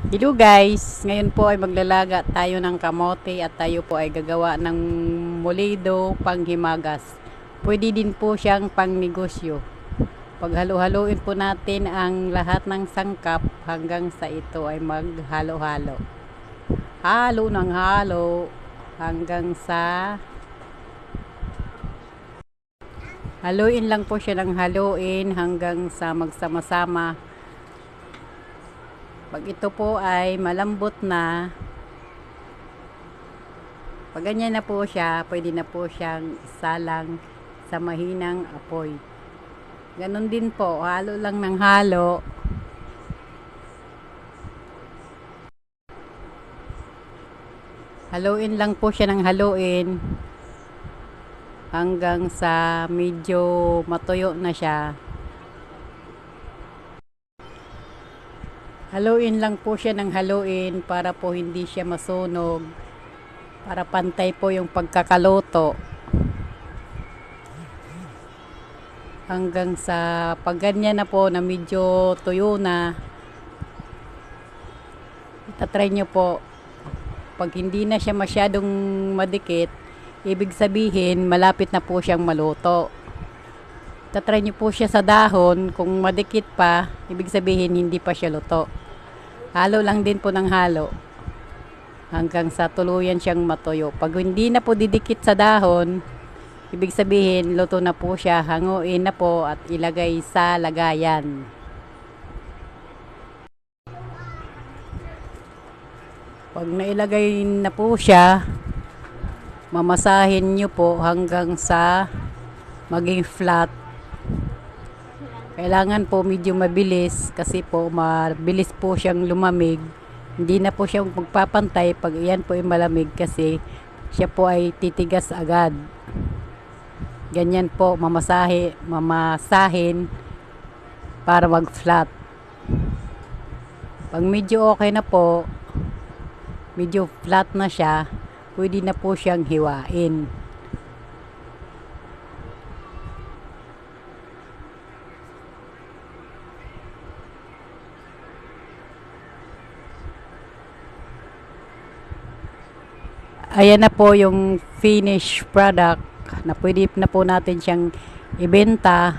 Hello guys, ngayon po ay maglalaga tayo ng kamote at tayo po ay gagawa ng molido panghimagas. Pwede din po siyang pangnegosyo. Paghalo-haloin po natin ang lahat ng sangkap hanggang sa ito ay maghalo-halo. Halo ng halo hanggang sa haluin lang po siya ng haluin hanggang sa magsama-sama. Pag ito po ay malambot na, pag ganyan na po siya, pwede na po siyang isalang sa mahinang apoy. Ganon din po, halo lang ng halo. Haluin lang po siya ng haluin hanggang sa medyo matuyo na siya. Haluin lang po siya ng haluin para po hindi siya masunog, para pantay po yung pagkakaluto. Hanggang sa pag ganyan na po na medyo tuyo na, itatry nyo po. Pag hindi na siya masyadong madikit, ibig sabihin malapit na po siyang maluto. Tatry nyo po siya sa dahon, kung madikit pa, ibig sabihin hindi pa siya luto. Halo lang din po ng halo hanggang sa tuluyan siyang matuyo. Pag hindi na po didikit sa dahon, ibig sabihin luto na po siya. Hanguin na po at ilagay sa lagayan. Pag nailagay na po siya, mamasahin nyo po hanggang sa maging flat. Kailangan po medyo mabilis kasi po mabilis po siyang lumamig. Hindi na po siya magpapantay pag iyan po ay malamig kasi siya po ay titigas agad. Ganyan po mamasahin para mag-flat. Pag medyo okay na po, medyo flat na siya, pwede na po siyang hiwain. Ayan na po yung finished product na pwede na po natin siyang ibenta